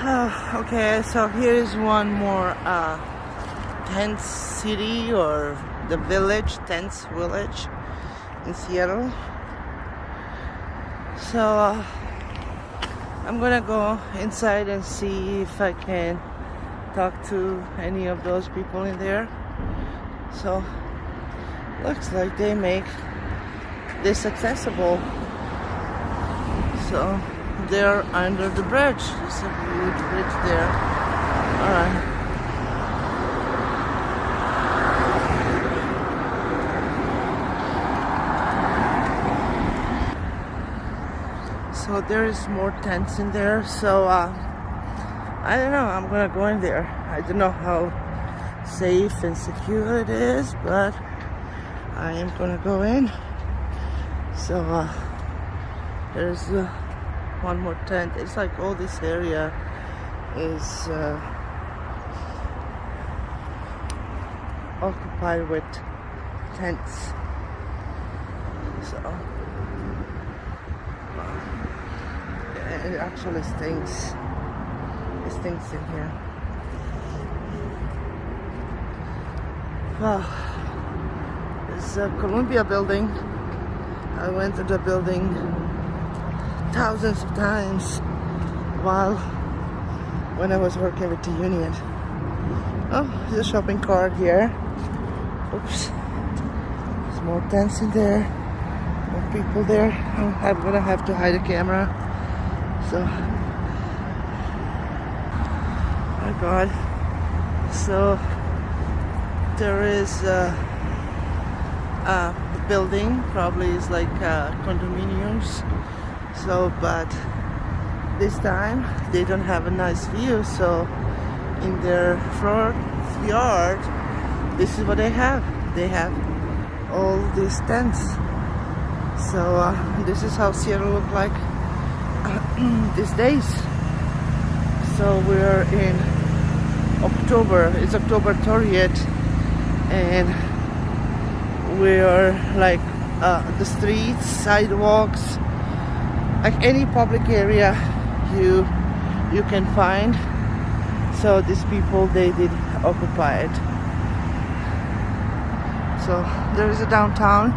Okay, so here is one more tent city, or the village, tents village in Seattle. So I'm gonna go inside and see if I can talk to any of those people in there. So looks like they make this accessible. So they're under the bridge. There's a huge bridge there. Alright. So there is more tents in there. So I don't know, I'm gonna go in there. I don't know how safe and secure it is, but I am gonna go in. So there's one more tent. It's like all this area is occupied with tents. So it actually stinks. It stinks in here. Wow. It's a Columbia building. I went to the building thousands of times when I was working with the union. Oh, there's a shopping cart here. Oops. There's more tents in there. More people there. Oh, I'm gonna have to hide the camera. So, my God. So there is a building, probably is like condominiums. So, but this time they don't have a nice view. So in their front yard, this is what they have. They have all these tents. So this is how Seattle look like these days. So we're in October. It's October 30th, and we're like the streets, sidewalks, like any public area you can find. So these people, they did occupy it. So there is a downtown,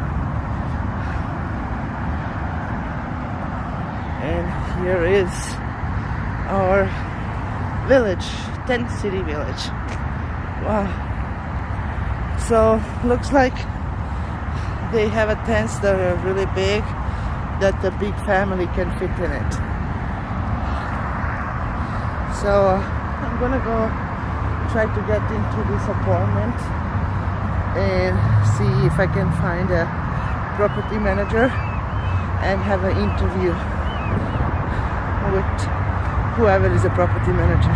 and here is our village, tent city village. Wow. So looks like they have a tents that are really big, that the big family can fit in it. So I'm gonna go try to get into this apartment and see if I can find a property manager and have an interview with whoever is a property manager.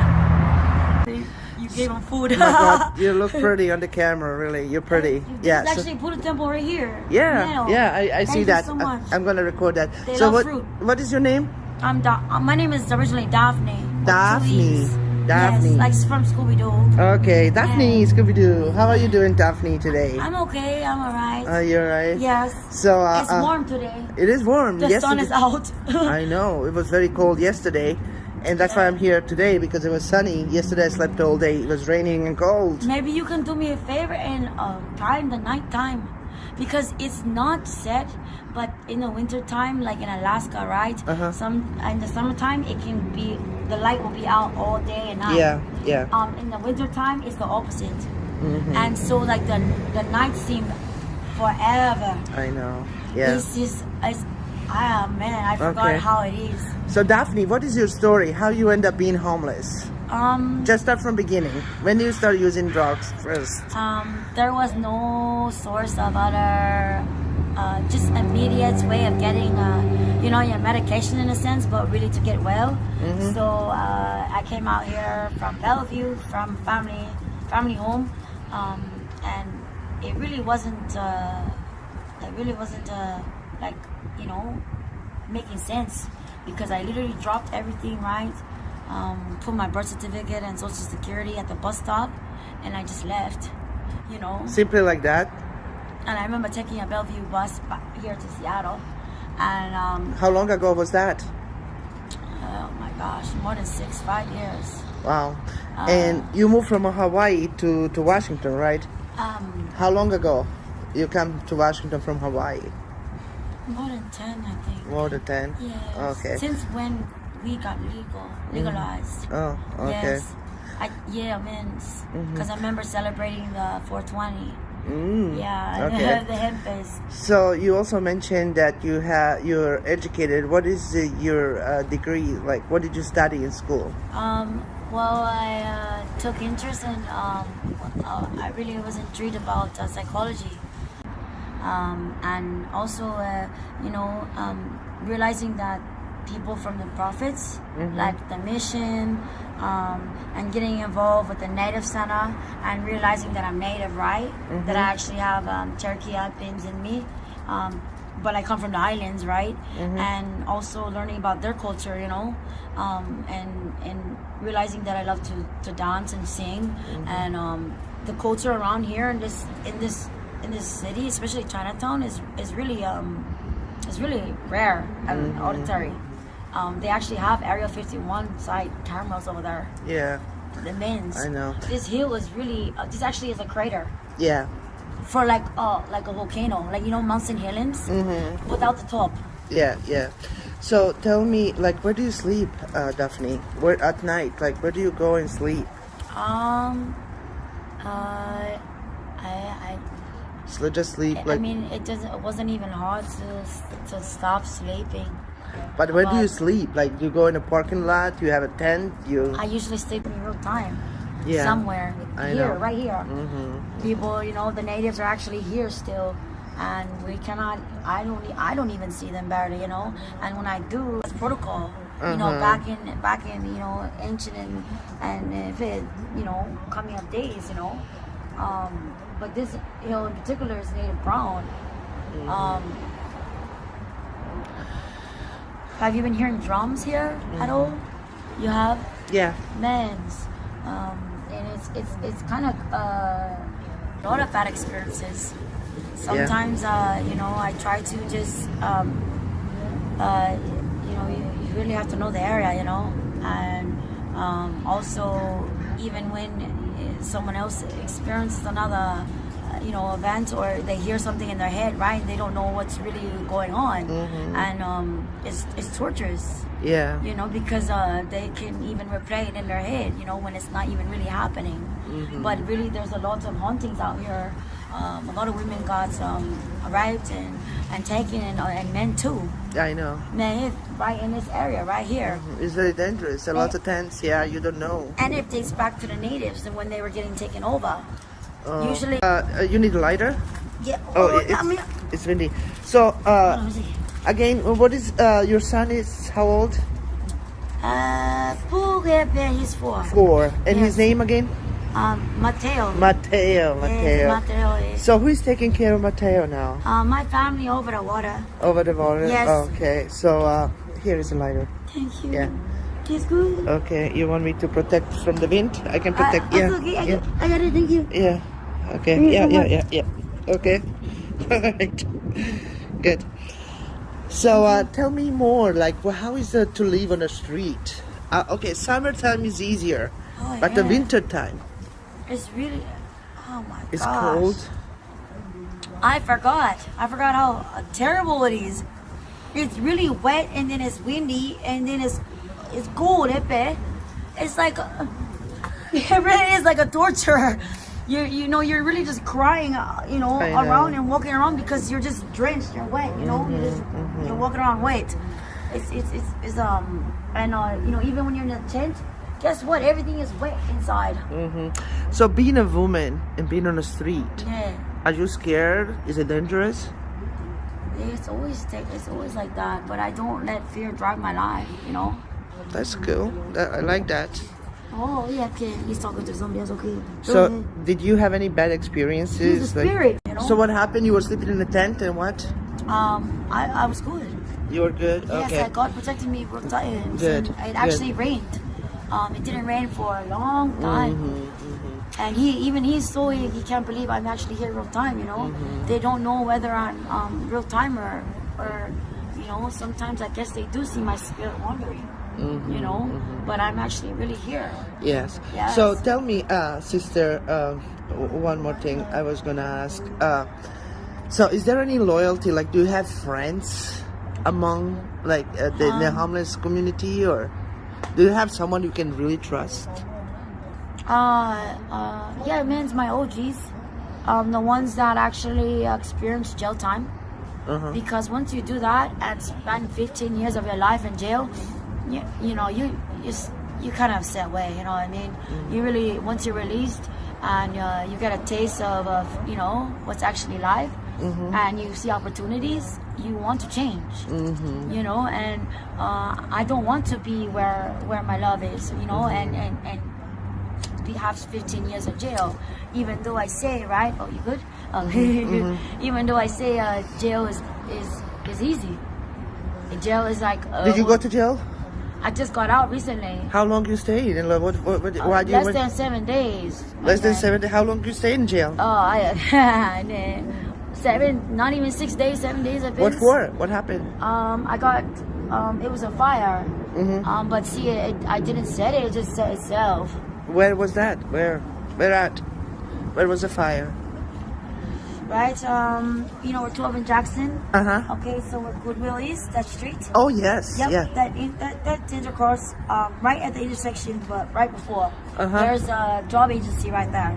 You gave him food. Oh my God, you look pretty on the camera, really. You're pretty. Yeah. It's actually Buddha temple right here. Yeah, yeah, I see that. Thank you so much. I'm gonna record that. They So love fruit. what is your name? My name is originally Daphne. Daphne. Daphne. Yes, like from Scooby-Doo. Okay, Daphne, Scooby-Doo. How are you doing, Daphne, today? I'm okay. I'm alright. Are you alright? Yes. So It's warm today. It is warm. The sun is out. I know. It was very cold yesterday, and that's why I'm here today, because it was sunny. Yesterday I slept all day. It was raining and cold. Maybe you can do me a favor and try in the night time, because it's not set. But in the winter time, like in Alaska, right? In the summertime, it can be, the light will be out all day and night. Yeah, yeah. In the winter time, it's the opposite. And so like the night seem forever. I know. Yeah. It's just, man, I forgot how it is. So Daphne, what is your story? How you end up being homeless? Just start from beginning. When did you start using drugs first? There was no source of other, just immediate way of getting, your medication in a sense, but really to get well. So I came out here from Bellevue, from family home, and it really wasn't, like, making sense, because I literally dropped everything, right? Put my birth certificate and social security at the bus stop, and I just left, Simply like that? And I remember taking a Bellevue bus back here to Seattle, and how long ago was that? oh my gosh, more than 5 years. Wow. And you moved from Hawaii to Washington, right? How long ago you come to Washington from Hawaii? More than 10, I think. More than 10? Yes. Okay. Since when we got legalized. Oh, okay. Yes. Because I remember celebrating the 420. Yeah, okay. the hemp fest. So you also mentioned that you're educated. What is your degree? Like, what did you study in school? Well, I took interest in. I really was intrigued about psychology, and also, realizing that people from the prophets, like the mission, and getting involved with the Native Center, and realizing that I'm Native, right? That I actually have Cherokee Alpines in me, but I come from the islands, right? And also learning about their culture, and realizing that I love to dance and sing, and the culture around here in this city, especially Chinatown, is really rare and auditory. They actually have Area 51 side cameras over there. Yeah. The men's. I know. This hill is really. This actually is a crater. Yeah. For like a volcano, like Mount St. Helens, without the top. Yeah, yeah. So tell me, like, where do you sleep, Daphne? Where at night? Like, where do you go and sleep? Just sleep. Like, It wasn't even hard to stop sleeping. but where do you sleep? Like, you go in a parking lot? You have a tent? I usually sleep in real time. Yeah. Somewhere I here, know. right here. People, the natives are actually here still, and we cannot. I don't even see them barely, And when I do, it's protocol. Back in ancient and if it, coming up days, But this hill in particular is native brown. Have you been hearing drums here at all? You have? Yeah. Men's. And it's kind of a lot of bad experiences. Sometimes, I try to just, you really have to know the area, and also even when someone else experiences another, event, or they hear something in their head, right? They don't know what's really going on, and it's torturous. Yeah. Because they can even replay it in their head, when it's not even really happening. But really, there's a lot of hauntings out here. A lot of women got raped and taken, and men too. I know. Men right in this area, right here. It's very dangerous. A lot of tents. Yeah, you don't know. And it dates back to the natives and when they were getting taken over. Usually. You need a lighter? Yeah. It's windy. So, Let me see. again, what is your son is how old? He's 4. 4. And Yes. his name again? Mateo. Mateo. Yes, Mateo is. So who is taking care of Mateo now? My family over the water. Over the water? Yes. Okay. So here is a lighter. Thank you. Yeah. He's good. Okay. You want me to protect from the wind? I can protect. That's okay. I got it. Thank you. Yeah. Okay. Thank you so Yeah. Okay. Alright. Good. So tell me more. Like, how is it to live on the street? Okay, summertime is easier, Oh, but the yeah. winter time It's really. Oh my is gosh. cold. I forgot how terrible it is. It's really wet, and then it's windy, and then it's cold. It's like it really is like a torture. You're really just crying, I know. around and walking around because you're just drenched, you're wet, you're walking around wet. It's and even when you're in a tent, guess what? Everything is wet inside. So being a woman and being on the street, Yeah. are you scared? Is it dangerous? It's always like that, but I don't let fear drive my life, That's cool. I like that. Oh, yeah, okay. He's talking to somebody else, okay. So did you have any bad experiences? He's a spirit, So what happened? You were sleeping in a tent and what? I was good. You were good? Yes, Okay. God protected me for times. Good, It actually rained. It didn't rain for a long time. And he saw it. He can't believe I'm actually here real time, They don't know whether I'm real time or sometimes I guess they do see my spirit wandering. you know. But I'm actually really here. Yes. Yes. So tell me, sister, one more thing I was gonna ask. So is there any loyalty? Like, do you have friends among like the homeless community, or do you have someone you can really trust? Yeah, it means my OGs, the ones that actually experienced jail time. Because once you do that and spend 15 years of your life in jail, you know, you kind of stay away. You know what I mean? You really, once you're released and you get a taste of you know what's actually life, and you see opportunities, you want to change. You know, and I don't want to be where my love is. You know, and we have 15 years of jail. Even though I say, right? Oh, you good? Even though I say jail is easy. Jail is like. Did you go to jail? I just got out recently. How long you stayed? And why do you less than 7 days. Less than 7 days. How long you stay in jail? Oh, not even 6 days, 7 days. What for? What happened? I got. It was a fire. But see, I didn't set it. It just set itself. Where was that? Where at? Where was the fire? Right, you know, we're 12 in Jackson. Okay, so where Goodwill is, that street. Oh yes, Yep, yeah. that intercourse, right at the intersection, but right before. There's a job agency right there.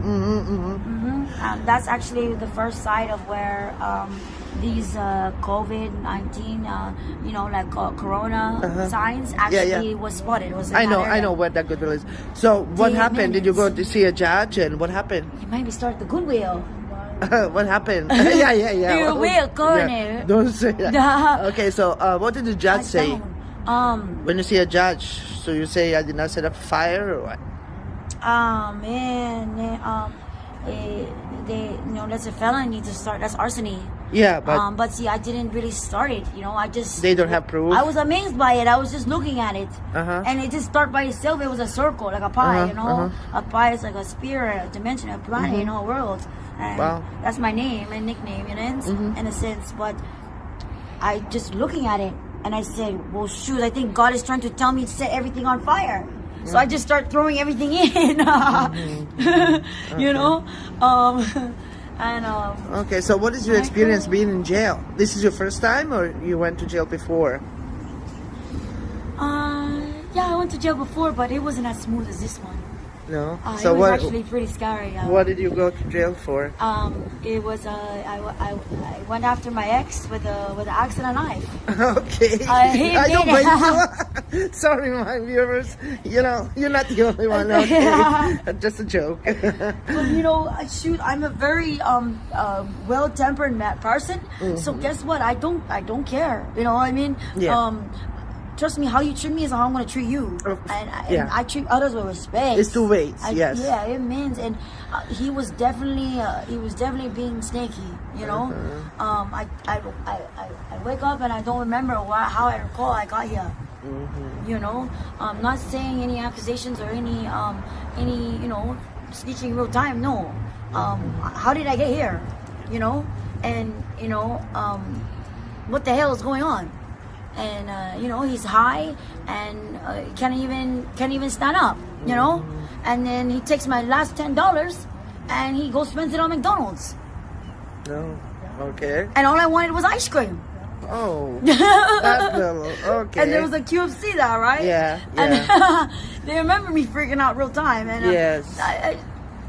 That's actually the first site of where these COVID-19, you know, like corona signs actually was spotted. Was in I that area. know where that Goodwill is. So what happened? Did you go to see a judge, and what happened? You made me start the Goodwill. What happened? yeah. You will, Corner. Don't say that. Okay, so what did the judge say? When you see a judge, so you say I did not set up a fire, or what? They you know, that's a felony to start. That's arsony. Yeah, but but see, I didn't really start it. You know, I just they don't have proof. I was amazed by it. I was just looking at it, and it just started by itself. It was a circle, like a pie. You know, a pie is like a sphere, a dimension, a planet, you know, a world. And that's my name and nickname, you know, in a sense. But I just looking at it, and I said, well, shoot, I think God is trying to tell me to set everything on fire. So I just start throwing everything in, you know. And okay, so what is your experience being in jail? This is your first time, or you went to jail before? Yeah, I went to jail before, but it wasn't as smooth as this one. No. So it was actually pretty scary. What did you go to jail for? It was I went after my ex with an axe and a knife. Okay. I don't blame you. Sorry, my viewers. You know, you're not the only one. Okay. Just a joke. But you know, shoot, I'm a very well-tempered person. So guess what? I don't care. You know what I mean? Yeah. Trust me, how you treat me is how I'm going to treat you. And I treat others with respect. It's two ways, yes. Yeah, it means, and he was definitely being snaky, you know. I wake up and I don't remember how I recall I got here. You know, I'm not saying any accusations or any you know, snitching real time. No. How did I get here? You know, and you know, what the hell is going on? And you know, he's high and can't even stand up, you know. And then he takes my last $10 and he goes spends it on McDonald's. No, okay. And all I wanted was ice cream. Oh, that little, okay. And there was a QFC there, right? Yeah. And they remember me freaking out real time. And yes.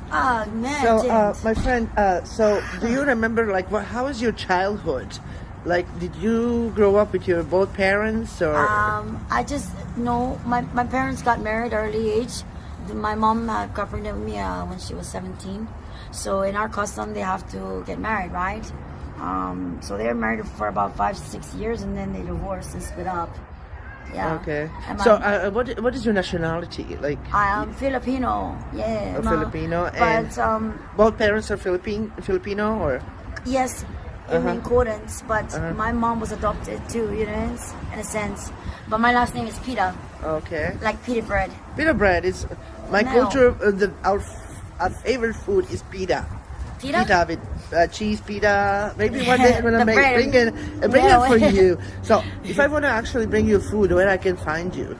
Man. So, my friend, so do you remember how was your childhood? Like, did you grow up with your both parents, or? I just know my parents got married early age. My mom got pregnant with me when she was 17. So in our custom, they have to get married, right? So they were married for about 5-6 years, and then they divorced and split up. Yeah. Okay. So what is your nationality? Like? I am Filipino. Yeah. Filipino. But and both parents are Filipino, or? Yes. In accordance, but my mom was adopted too, you know, in a sense. But my last name is Pita. Okay. Like pita bread. Pita bread is my culture. Our favorite food is pita. Pita? Pita with cheese pita. Maybe one day I'm gonna bring it for you. So if I want to actually bring you food, where I can find you?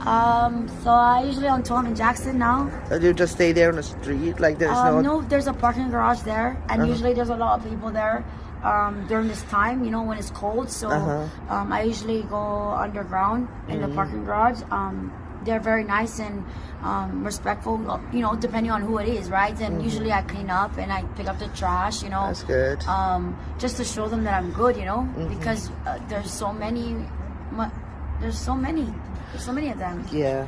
So I usually on 12 in Jackson now. You just stay there on the street, like there's No, there's a parking garage there, and Uh-huh. usually there's a lot of people there during this time, you know, when it's cold. So I usually go underground in the parking garage. They're very nice and respectful, you know, depending on who it is, right? And usually I clean up and I pick up the trash, you know. That's good. Just to show them that I'm good, you know, because there's so many of them. Yeah.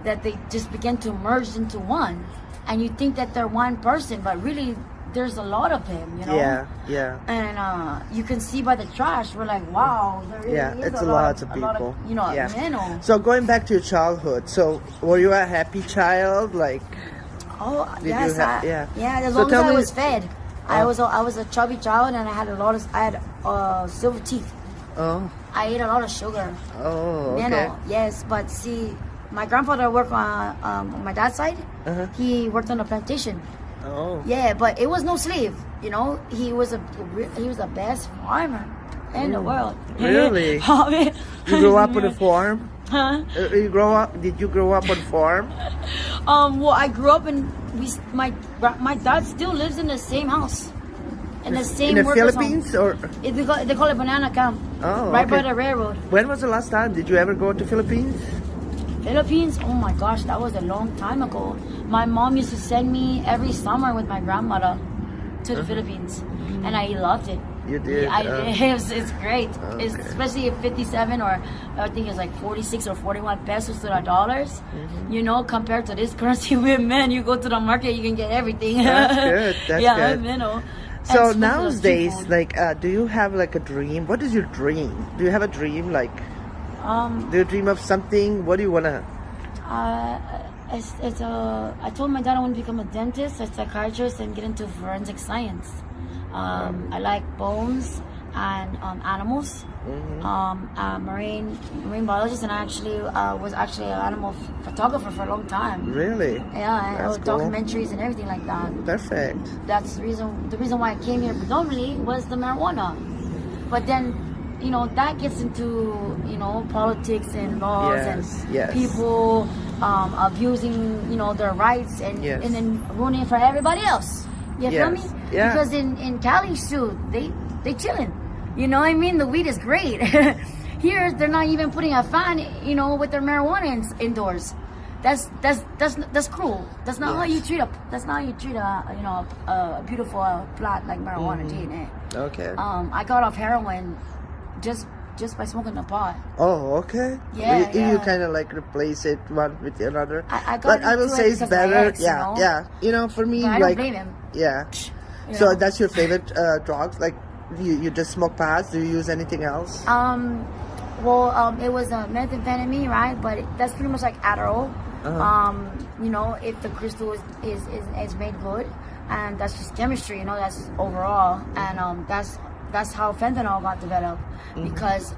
That they just begin to merge into one, and you think that they're one person, but really there's a lot of him, you know. Yeah. And you can see by the trash, we're like, wow, there really is It's a lot of a people. lot of, you know, Yeah. men. So going back to your childhood, so were you a happy child? Like, Oh Did yes, you ha- yeah. as So long as tell I me- was fed. I was a chubby child, and I had silver teeth. oh, I ate a lot of sugar. oh, You okay. know, yes, but see, my grandfather worked on my dad's side. Uh-huh. He worked on a plantation. Oh, Yeah, but it was no slave. You know, he was the best farmer in the world. Really? you you grew up on a farm? Huh? Did you grow up on farm? Well, I grew up in my dad still lives in the same house, in the same In the workers' Philippines, home. or They call it banana camp. Oh, right by okay. the railroad. when was the last time? Did you ever go to Philippines? Philippines? Oh my gosh, that was a long time ago. My mom used to send me every summer with my grandmother to the Philippines, and I loved it. You did? It's great. It's, especially if 57 or I think it's like 46 or 41 pesos to the dollars. You know, compared to this currency with men, you go to the market, you can get everything. That's good. That's yeah, good. you know. So And nowadays, food. like, do you have like a dream? What is your dream? Do you have a dream? Like, do you dream of something? What do you wanna? I told my dad I want to become a dentist, a psychiatrist, and get into forensic science. I like bones and animals. Marine biologist, and I actually was actually an animal photographer for a long time. Really? Yeah, I That's wrote cool. documentaries and everything like that. Perfect. That's the reason why I came here predominantly was the marijuana. But then, you know, that gets into, you know, politics and laws Yes, and yes. people abusing, you know, their rights and Yes. and then ruining it for everybody else. You feel me? Yes, yeah. Because in Cali, shoot, they chilling. You know what I mean? The weed is great. Here, they're not even putting a fan, you know, with their marijuana indoors. That's cruel. That's not how you treat a. That's not how you treat a beautiful plant like marijuana. DNA. Okay. I got off heroin just by smoking the pot. Oh, okay. Yeah, You yeah. kind of like replace it one with the another. I got But I will into it say it's because of my better. ex, Yeah, you know? yeah. You know, for me, But I like, don't blame him. yeah. You So know? that's your favorite drugs? Like, you just smoke pods? Do you use anything else? It was methamphetamine, right? But that's pretty much like Adderall. You know, if the crystal is made good, and that's just chemistry. You know, that's overall, and that's how fentanyl got developed because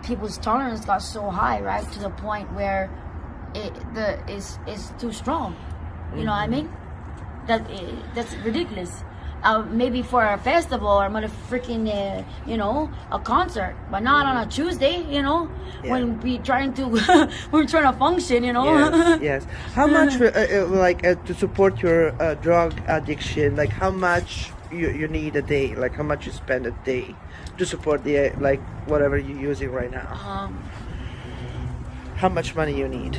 people's tolerance got so high, right, to the point where it's too strong. You know what I mean? That's ridiculous. Maybe for a festival or freaking a concert, but not on a Tuesday. You know, Yeah. when we're trying to function. You know. Yes, yes. How much, to support your drug addiction? Like, how much you need a day? Like, how much you spend a day to support the like whatever you're using right now? How much money you need?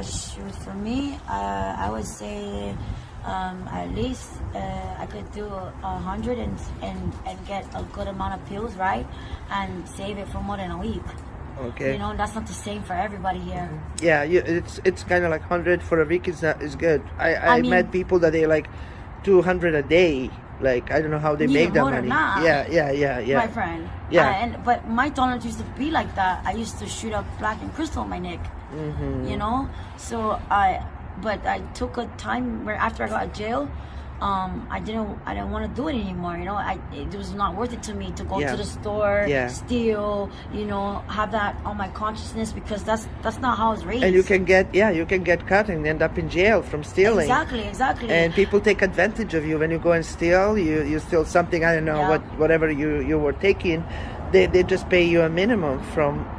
Shoot, for me, I would say at least I could do 100 and get a good amount of pills, right, and save it for more than a week. Okay. You know, that's not the same for everybody here. Yeah, it's kind of like 100 for a week is good. I mean- met people that they like 200 a day. Like, I don't know how they Even make that more than money. that. Yeah. My friend. Yeah. But my tolerance used to be like that. I used to shoot up black and crystal on my neck. You know? So I took a time where after I got out of jail, I didn't want to do it anymore. You know, it was not worth it to me to go Yeah. to the store, Yeah. steal, you know, have that on my consciousness because that's not how I was raised. And you can get caught and end up in jail from stealing. Exactly. And people take advantage of you when you go and steal. You steal something, I don't know, Yeah. whatever you were taking. they just pay you a minimum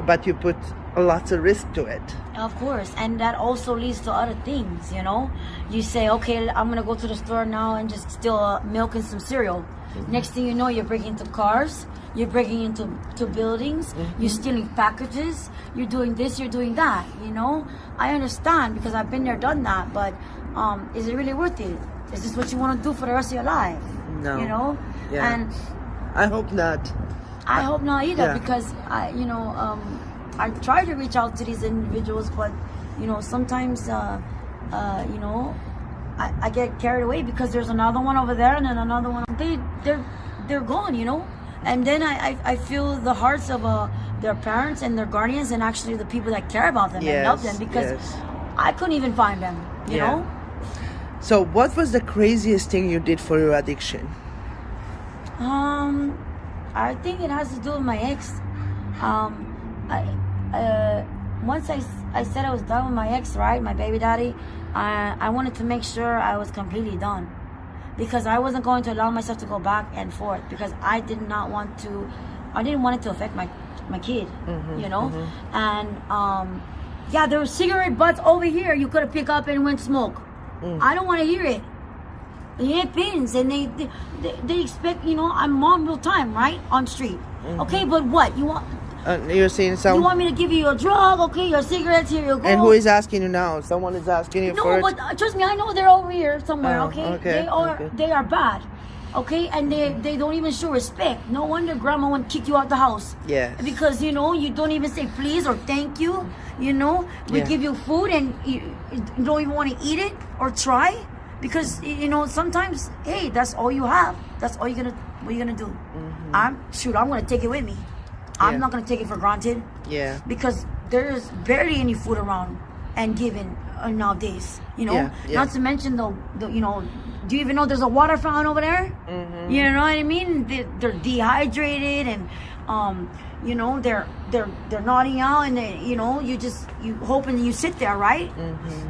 but you put lots of risk to it. Of course, and that also leads to other things, you know. You say, okay, I'm gonna go to the store now and just steal milk and some cereal. Next thing you know, you're breaking into cars, you're breaking into buildings, you're stealing packages, you're doing this, you're doing that, you know. I understand because I've been there, done that, but is it really worth it? Is this what you want to do for the rest of your life? No. You know? Yeah. And I hope not. I hope not either, yeah. because I try to reach out to these individuals, but sometimes I get carried away because there's another one over there and then another one. They're gone, and then I feel the hearts of their parents and their guardians and actually the people that care about them and love them, because I couldn't even find them. You know. So, what was the craziest thing you did for your addiction? I think it has to do with my ex. Once I said I was done with my ex, right, my baby daddy, I wanted to make sure I was completely done, because I wasn't going to allow myself to go back and forth, because I didn't want it to affect my kid, and there were cigarette butts over here you could have picked up and went smoke. I don't want to hear it. It pins, and they expect, I'm mom real time, right, on street. Okay, but what you want? You're saying some. You want me to give you a drug? Okay, your cigarettes, here you go. And who is asking you now? Someone is asking you for it? No, but trust me, I know they're over here somewhere. Okay, they are bad. Okay, and they don't even show respect. No wonder grandma won't kick you out the house. Yes. Because you don't even say please or thank you. We give you food and you don't even want to eat it or try, because sometimes, hey, that's all you have. That's all what you're gonna do. I'm gonna take it with me. I'm not gonna take it for granted. Yeah. Because there's barely any food around and given nowadays. Not to mention the do you even know there's a water fountain over there? You know what I mean? They're dehydrated and they're nodding out, and you hope and you sit there, right?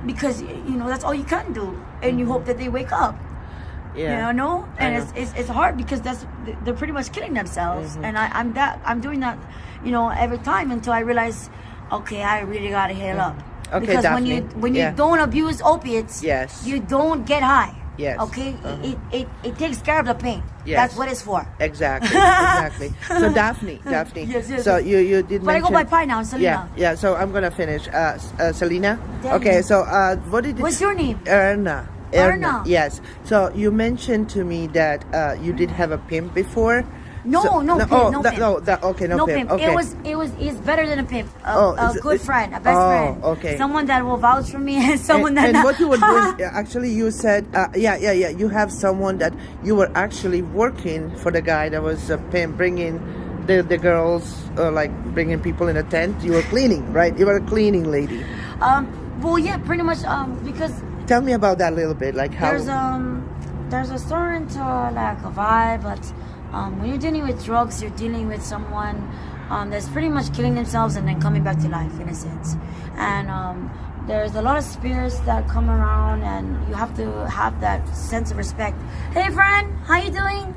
Because that's all you can do, and you hope that they wake up. And it's hard, because they're pretty much killing themselves, and I'm doing that every time until I realize, okay, I really gotta heal up. Okay, because Daphne, when you don't abuse opiates, you don't get high. Yes. Okay. It takes care of the pain. Yes. That's what it's for. Exactly. So Daphne. Yes. So you did mention. But I go by Pi now, Selena. Yeah. So I'm gonna finish. Selena. Definitely. Okay. So what did? What's your name? Erna. Erna. Yes. So you mentioned to me that you did have a pimp before. No pimp. No pimp. Okay. It's better than a pimp. A good friend, a best friend. Okay. Someone that will vouch for me, and someone and what you were doing, actually, you said, you have someone that you were actually working for the guy that was a pimp, bringing the girls, like bringing people in a tent. You were cleaning, right? You were a cleaning lady. Well, yeah, pretty much. Because. Tell me about that a little bit, like how. There's a certain like a vibe, but. When you're dealing with drugs, you're dealing with someone that's pretty much killing themselves and then coming back to life, in a sense. And there's a lot of spirits that come around, and you have to have that sense of respect. Hey, friend, how you doing?